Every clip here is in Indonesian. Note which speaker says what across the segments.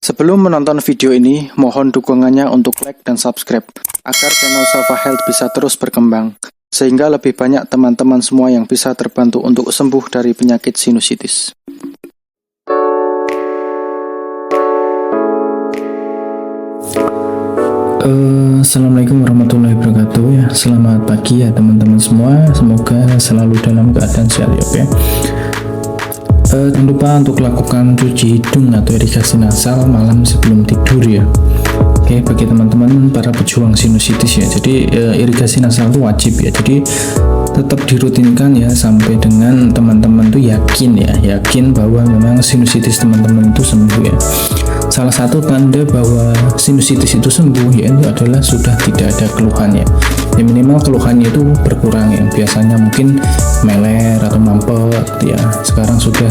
Speaker 1: Sebelum menonton video ini, mohon dukungannya untuk like dan subscribe agar channel Safa Health bisa terus berkembang, sehingga lebih banyak teman-teman semua yang bisa terbantu untuk sembuh dari penyakit sinusitis.
Speaker 2: Assalamualaikum warahmatullahi wabarakatuh ya. Selamat pagi ya teman-teman semua. Semoga selalu dalam keadaan sehat ya. Jangan lupa untuk lakukan cuci hidung atau irigasi nasal malam sebelum tidur ya. Oke, bagi teman-teman para pejuang sinusitis ya. Jadi irigasi nasal itu wajib ya. Jadi tetap dirutinkan ya sampai dengan teman-teman tuh yakin bahwa memang sinusitis teman-teman itu sembuh ya. Salah satu tanda bahwa sinusitis itu sembuh ya itu adalah sudah tidak ada keluhan ya. Minimal keluhannya itu berkurang ya. Biasanya mungkin meler atau mampet ya. Sekarang sudah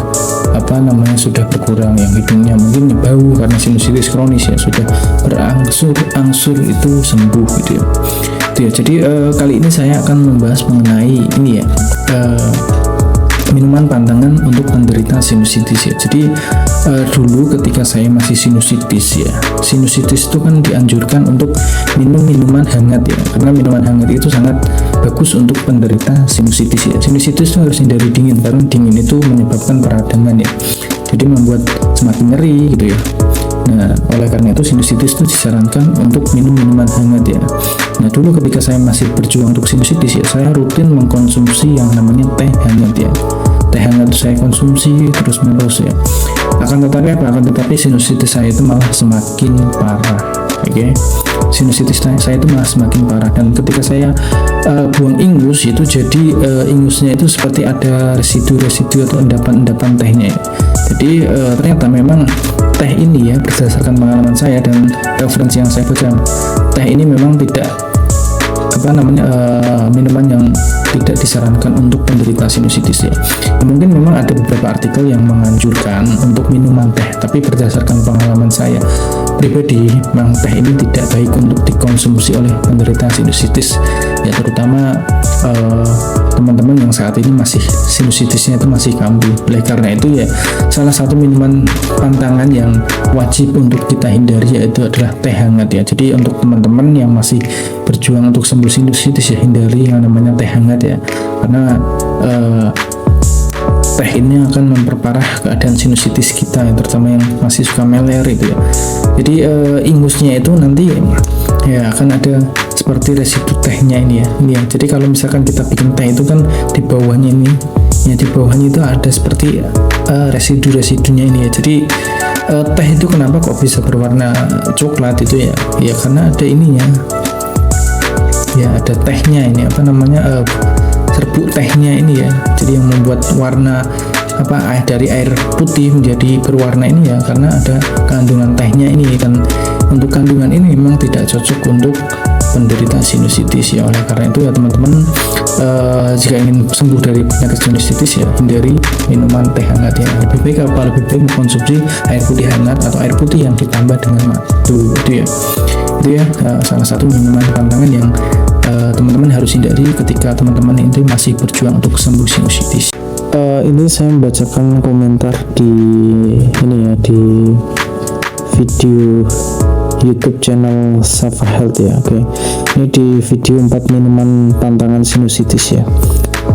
Speaker 2: sudah berkurang, yang hidungnya mungkin bau karena sinusitis kronis ya, sudah berangsur-angsur itu sembuh gitu ya. Jadi kali ini saya akan membahas mengenai ini ya, minuman pantangan untuk penderita sinusitis ya. Jadi dulu ketika saya masih sinusitis itu kan dianjurkan untuk minum minuman hangat ya, karena minuman hangat itu sangat bagus untuk penderita sinusitis ya. Sinusitis itu harus hindari dingin, karena dingin itu menyebabkan peradangan ya, jadi membuat semakin nyeri gitu ya. Nah, oleh karena itu sinusitis itu disarankan untuk minum minuman hangat ya. Nah, dulu ketika saya masih berjuang untuk sinusitis ya, saya rutin mengkonsumsi yang namanya teh hangat ya. Teh hangat itu saya konsumsi terus menerus ya. Akan tetapi sinusitis saya itu malah semakin parah. Oke. Sinusitis saya itu malah semakin parah, dan ketika saya buang ingus itu jadi ingusnya itu seperti ada residu atau endapan tehnya ya. Jadi ternyata memang teh ini ya, berdasarkan pengalaman saya dan referensi yang saya baca, teh ini memang tidak minuman yang tidak disarankan untuk penderita sinusitis ya. Mungkin memang ada beberapa artikel yang menganjurkan untuk minuman teh, tapi berdasarkan pengalaman saya pribadi, memang teh ini tidak baik untuk dikonsumsi oleh penderita sinusitis ya, terutama teman-teman yang saat ini masih sinusitisnya itu masih kambuh. Oleh karena itu ya, salah satu minuman pantangan yang wajib untuk kita hindari yaitu adalah teh hangat ya. Jadi untuk teman-teman yang masih berjuang untuk sembuh sinusitis ya, hindari yang namanya teh hangat ya, karena teh ini akan memperparah keadaan sinusitis kita, yang terutama yang masih suka meler itu ya. Jadi ingusnya itu nanti ya akan ada seperti residu tehnya ini ya. Jadi kalau misalkan kita bikin teh itu kan di bawahnya ini ya, di bawahnya itu ada seperti residu-residunya ini ya. Jadi teh itu kenapa kok bisa berwarna coklat itu ya? Ya karena ada ininya. Ya ada tehnya ini serbuk tehnya ini ya. Jadi yang membuat warna dari air putih menjadi berwarna ini ya, karena ada kandungan tehnya ini. Dan untuk kandungan ini memang tidak cocok untuk penderita sinusitis ya. Oleh karena itu ya teman-teman, jika ingin sembuh dari penyakit sinusitis ya, hindari minuman teh hangat ya. Lebih baik mengkonsumsi air putih hangat atau air putih yang ditambah dengan madu itu ya. Salah satu minuman pantangan yang teman-teman harus hindari ketika teman-teman itu masih berjuang untuk sembuh sinusitis. Ini saya membacakan komentar di video YouTube channel Safa Health ya. Oke. Ini di video 4 minuman pantangan sinusitis ya.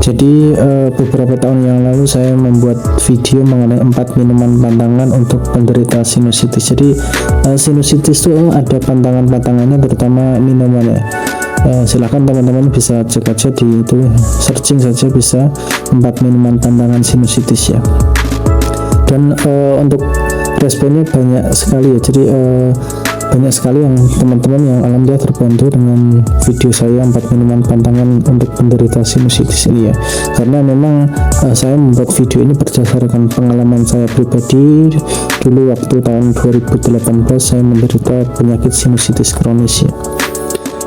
Speaker 2: Jadi beberapa tahun yang lalu saya membuat video mengenai 4 minuman pantangan untuk penderita sinusitis. Jadi sinusitis itu ada pantangannya, terutama minuman ya. Silahkan teman-teman bisa cek aja di itu, searching saja bisa 4 minuman pantangan sinusitis ya. Dan untuk responnya banyak sekali ya. Jadi banyak sekali yang teman-teman yang alhamdulillah terbantu dengan video saya 4 minuman pantangan untuk penderita sinusitis ini ya. Karena memang saya membuat video ini berdasarkan pengalaman saya pribadi. Dulu waktu tahun 2018 saya menderita penyakit sinusitis kronis ya.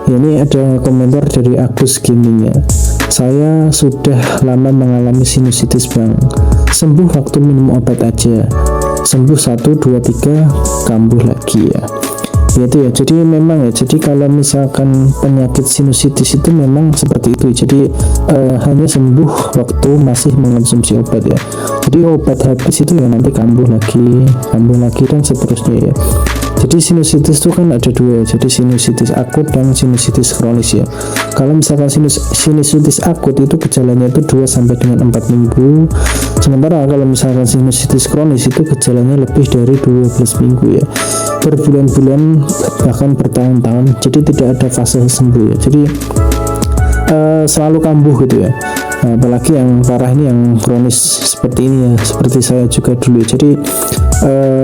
Speaker 2: Ini ada komentar dari Agus Gaming ya. Saya sudah lama mengalami sinusitis bang. Sembuh waktu minum obat aja. Sembuh 1, 2, 3 kambuh lagi ya. Gitu ya. Jadi memang ya, jadi kalau misalkan penyakit sinusitis itu memang seperti itu. Jadi hanya sembuh waktu masih mengonsumsi obat ya. Jadi obat habis itu ya nanti kambuh lagi dan seterusnya ya. Jadi sinusitis itu kan ada dua, jadi sinusitis akut dan sinusitis kronis ya. Kalau misalkan sinusitis akut itu gejalanya itu 2 sampai dengan 4 minggu. Sementara kalau misalkan sinusitis kronis itu gejalanya lebih dari 12 minggu ya. Berbulan-bulan bahkan bertahun-tahun. Jadi tidak ada fase sembuh ya. Jadi selalu kambuh gitu ya. Nah, apalagi yang parah ini yang kronis seperti ini ya, seperti saya juga dulu. Jadi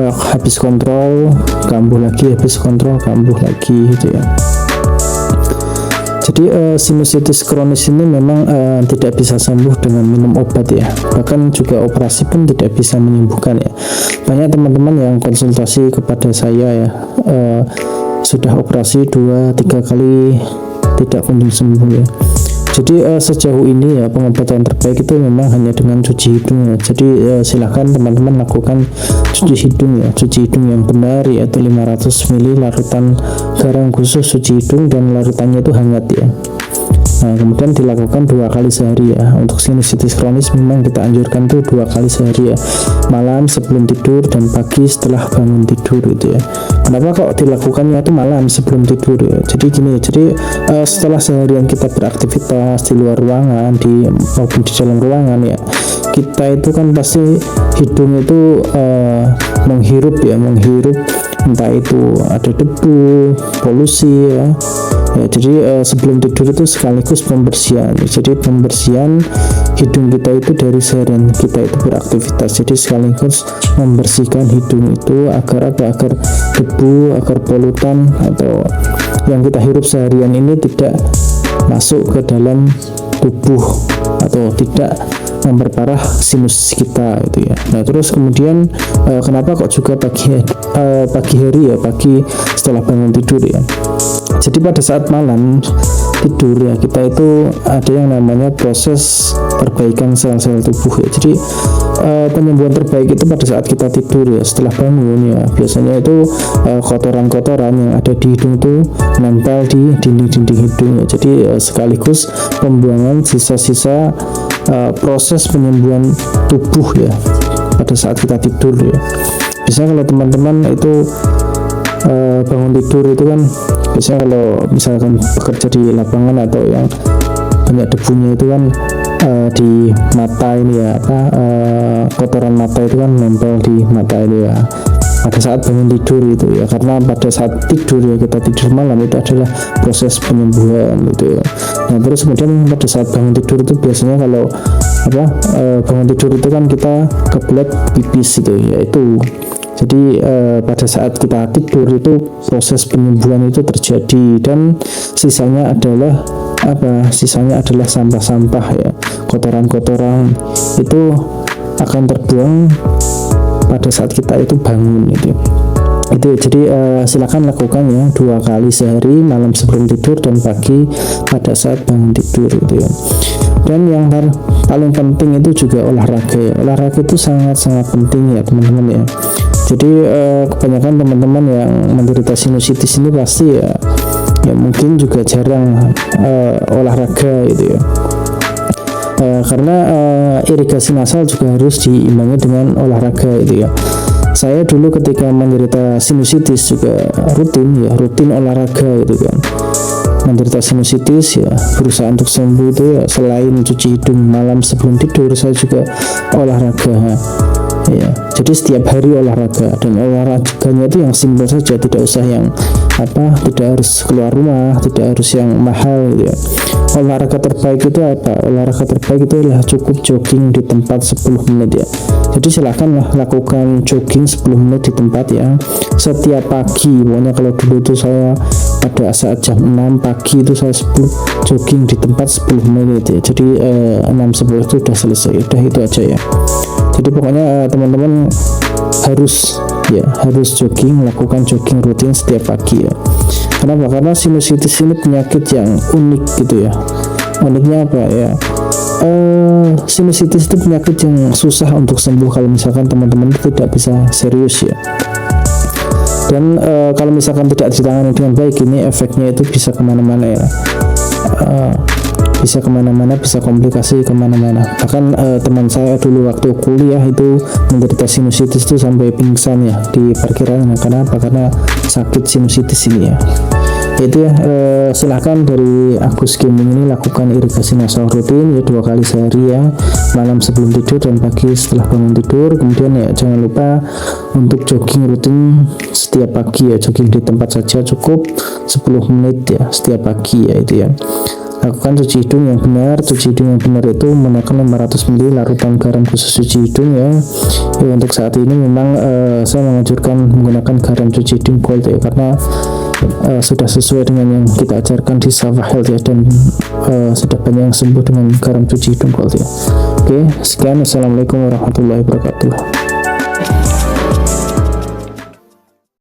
Speaker 2: habis kontrol kambuh lagi, habis kontrol kambuh lagi gitu ya. Jadi sinusitis kronis ini memang tidak bisa sembuh dengan minum obat ya. Bahkan juga operasi pun tidak bisa menyembuhkan ya. Banyak teman-teman yang konsultasi kepada saya ya, sudah operasi 2-3 kali tidak kunjung sembuh ya. Jadi sejauh ini ya pengobatan terbaik itu memang hanya dengan cuci hidung ya. Jadi silahkan teman-teman lakukan cuci hidung ya, cuci hidung yang benar yaitu 500 ml larutan garam khusus cuci hidung dan larutannya itu hangat ya. Nah, kemudian dilakukan 2 kali sehari ya. Untuk sinusitis kronis memang kita anjurkan tuh 2 kali sehari ya, malam sebelum tidur dan pagi setelah bangun tidur gitu ya. Kenapa kok dilakukannya itu malam sebelum tidur ya? Jadi gini, jadi setelah seharian kita beraktivitas di luar ruangan maupun di dalam ruangan ya, kita itu kan pasti hidung itu menghirup entah itu ada debu, polusi ya. Ya, jadi sebelum tidur itu sekaligus pembersihan. Jadi pembersihan hidung kita itu dari seharian kita itu beraktivitas. Jadi sekaligus membersihkan hidung itu agar debu, agar polutan atau yang kita hirup seharian ini tidak masuk ke dalam tubuh atau tidak memperparah sinus kita gitu ya. Nah terus kemudian kenapa kok juga pagi hari ya, pagi setelah bangun tidur ya. Jadi pada saat malam tidur ya, kita itu ada yang namanya proses perbaikan sel-sel tubuh ya. Jadi penyembuhan terbaik itu pada saat kita tidur ya, setelah bangun ya. Biasanya itu kotoran-kotoran yang ada di hidung itu nempel di dinding-dinding hidung ya. Jadi sekaligus pembuangan sisa-sisa proses penyembuhan tubuh ya pada saat kita tidur ya. Biasanya kalau teman-teman itu bangun tidur itu kan biasanya kalau misalkan bekerja di lapangan atau yang banyak debunya itu kan di mata ini ya, kotoran mata itu kan nempel di mata ini ya pada saat bangun tidur itu ya. Karena pada saat tidur ya, kita tidur malam itu adalah proses penyembuhan gitu ya. Nah terus kemudian pada saat bangun tidur itu biasanya kalau bangun tidur itu kan kita kebelet pipis itu ya, itu jadi pada saat kita tidur itu proses penyembuhan itu terjadi dan sisanya adalah sampah-sampah ya, kotoran-kotoran itu akan terbuang pada saat kita itu bangun itu. Jadi silakan lakukan ya 2 kali sehari, malam sebelum tidur dan pagi pada saat bangun tidur gitu ya. Dan yang paling penting itu juga olahraga ya. Olahraga itu sangat-sangat penting ya teman-teman ya. Jadi kebanyakan teman-teman yang menderita sinusitis ini pasti ya mungkin juga jarang olahraga gitu ya. Karena irigasi nasal juga harus diimbangi dengan olahraga gitu ya. Saya dulu ketika menderita sinusitis juga rutin olahraga gitu kan. Menderita sinusitis ya, berusaha untuk sembuh itu ya, selain cuci hidung malam sebelum tidur, saya juga olahraga ya. Jadi setiap hari olahraga, dan olahraganya itu yang simpel saja, tidak usah yang tidak harus keluar rumah, tidak harus yang mahal gitu ya. Olahraga terbaik itu apa? Olahraga terbaik itu adalah cukup jogging di tempat 10 menit ya. Jadi silahkan lakukan jogging 10 menit di tempat ya setiap pagi. Pokoknya kalau dulu itu saya pada saat jam 6 pagi itu saya jogging di tempat 10 menit ya. Jadi 6-10 itu udah selesai, udah itu aja ya. Jadi pokoknya teman-teman harus jogging, lakukan jogging rutin setiap pagi ya. Kenapa? Karena sinusitis ini penyakit yang unik gitu ya. Uniknya apa ya? Sinusitis itu penyakit yang susah untuk sembuh kalau misalkan teman-teman tidak bisa serius ya. Dan kalau misalkan tidak ditangani dengan baik, ini efeknya itu bisa kemana-mana ya. Bisa kemana-mana, bisa komplikasi kemana-mana. Bahkan teman saya dulu waktu kuliah itu menderita sinusitis itu sampai pingsan ya di parkiran. Karena apa? Karena sakit sinusitis ini ya. Itu ya, silahkan dari Agus Gaming ini lakukan irigasi nasal rutin ya 2 kali sehari ya, malam sebelum tidur dan pagi setelah bangun tidur. Kemudian ya jangan lupa untuk jogging rutin setiap pagi ya, jogging di tempat saja cukup 10 menit ya setiap pagi ya. Itu ya, lakukan cuci hidung yang benar. Cuci hidung yang benar itu menggunakan 500 ml larutan garam khusus cuci hidung ya. Untuk saat ini memang saya menganjurkan menggunakan garam cuci hidung Gold ya, karena sudah sesuai dengan yang kita ajarkan di Safa Health ya, dan sudah banyak yang sembuh dengan garam cuci hidung Gold ya. Oke, sekian. Assalamualaikum warahmatullahi wabarakatuh.